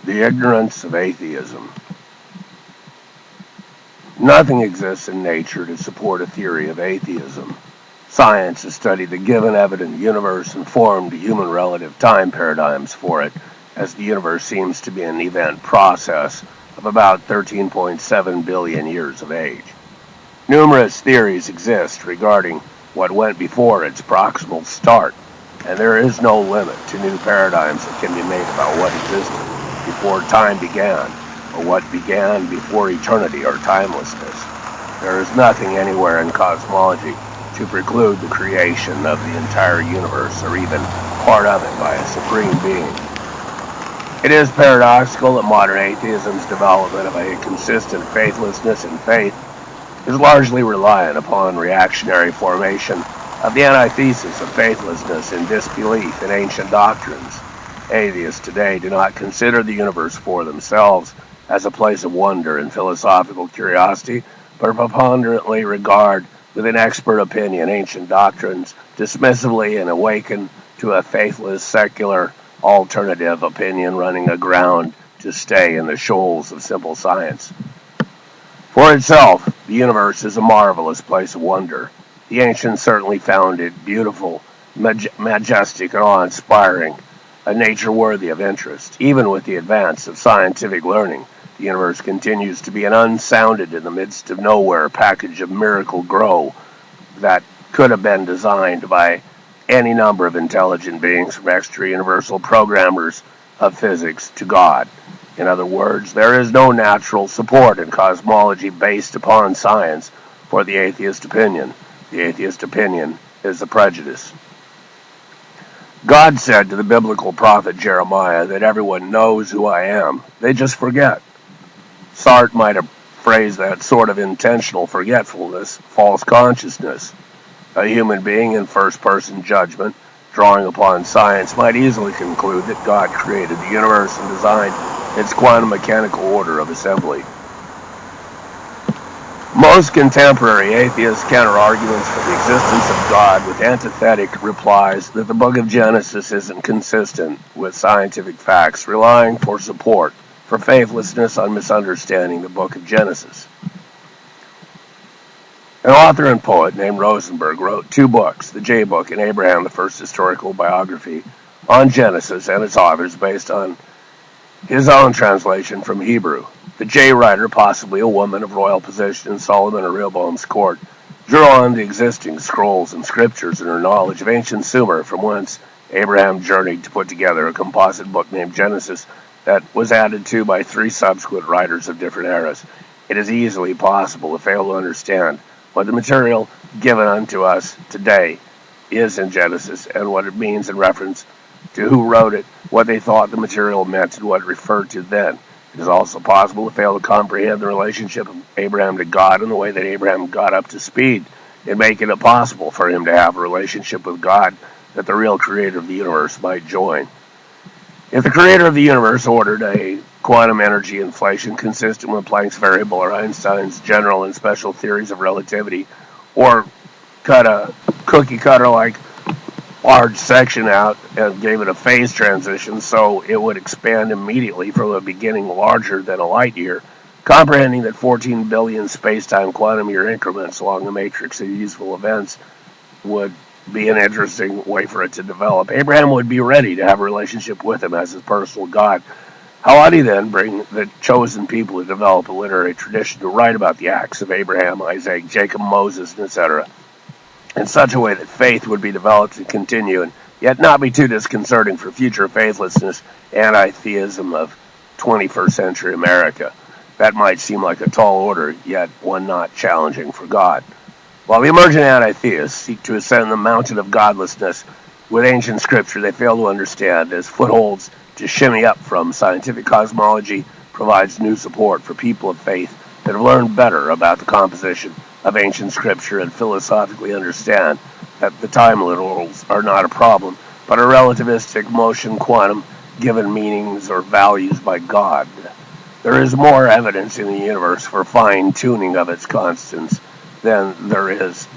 The Ignorance of Atheism. Nothing exists in nature to support a theory of atheism. Science has studied the given evident universe and formed human relative time paradigms for it, as the universe seems to be an event process of about 13.7 billion years of age. Numerous theories exist regarding what went before its proximal start, and there is no limit to new paradigms that can be made about what existed before time began, or what began before eternity or timelessness. There is nothing anywhere in cosmology to preclude the creation of the entire universe, or even part of it, by a supreme being. It is paradoxical that modern atheism's development of a consistent faithlessness in faith is largely reliant upon reactionary formation of the antithesis of faithlessness and disbelief in ancient doctrines. Atheists today do not consider the universe for themselves as a place of wonder and philosophical curiosity, but preponderantly regard with an expert opinion ancient doctrines dismissively and awaken to a faithless secular alternative opinion running aground to stay in the shoals of simple science. For itself, the universe is a marvelous place of wonder. The ancients certainly found it beautiful, majestic, and awe-inspiring, a nature worthy of interest. Even with the advance of scientific learning, the universe continues to be an unsounded, in the midst of nowhere, package of miracle grow that could have been designed by any number of intelligent beings, from extra-universal programmers of physics to God. In other words, there is no natural support in cosmology based upon science for the atheist opinion. The atheist opinion is a prejudice. God said to the biblical prophet Jeremiah that everyone knows who I am. They just forget. Sartre might have phrased that sort of intentional forgetfulness, false consciousness. A human being in first-person judgment, drawing upon science, might easily conclude that God created the universe and designed its quantum mechanical order of assembly. Most contemporary atheists counter arguments for the existence of God with antithetic replies that the book of Genesis isn't consistent with scientific facts, relying for support for faithlessness on misunderstanding the book of Genesis. An author and poet named Rosenberg wrote 2 books, the J Book and Abraham, the First Historical Biography, on Genesis and its authors based on his own translation from Hebrew. The J writer, possibly a woman of royal position in Solomon or Rehoboam's court, drew on the existing scrolls and scriptures and her knowledge of ancient Sumer, from whence Abraham journeyed to put together a composite book named Genesis that was added to by 3 subsequent writers of different eras. It is easily possible to fail to understand what the material given unto us today is in Genesis and what it means in reference to who wrote it, what they thought the material meant, and what it referred to then. It is also possible to fail to comprehend the relationship of Abraham to God in the way that Abraham got up to speed and make it impossible for him to have a relationship with God that the real creator of the universe might join. If the creator of the universe ordered a quantum energy inflation consistent with Planck's variable or Einstein's general and special theories of relativity, or cut a cookie-cutter-like large section out and gave it a phase transition so it would expand immediately from a beginning larger than a light year, comprehending that 14 billion space-time quantum year increments along the matrix of useful events would be an interesting way for it to develop. Abraham would be ready to have a relationship with him as his personal God. How ought he then bring the chosen people to develop a literary tradition to write about the acts of Abraham, Isaac, Jacob, Moses, etc., in such a way that faith would be developed and continue, and yet not be too disconcerting for future faithlessness, anti-theism of 21st century America? That might seem like a tall order, yet one not challenging for God. While the emergent anti-theists seek to ascend the mountain of godlessness with ancient scripture they fail to understand as footholds to shimmy up from, scientific cosmology provides new support for people of faith that have learned better about the composition of ancient scripture and philosophically understand that the time literals are not a problem, but a relativistic motion quantum given meanings or values by God. There is more evidence in the universe for fine-tuning of its constants than there is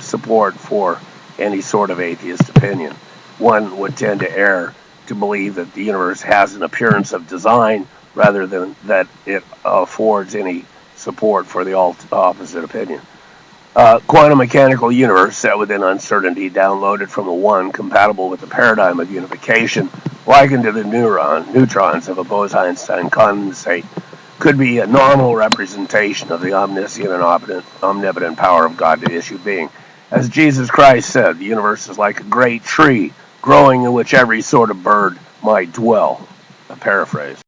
support for any sort of atheist opinion. One would tend to err to believe that the universe has an appearance of design rather than that it affords any support for the opposite opinion. Quantum mechanical universe set within uncertainty, downloaded from a one, compatible with the paradigm of unification, likened to the neutrons of a Bose-Einstein condensate, could be a normal representation of the omniscient and omnipotent power of God to issue being. As Jesus Christ said, the universe is like a great tree, growing in which every sort of bird might dwell. A paraphrase.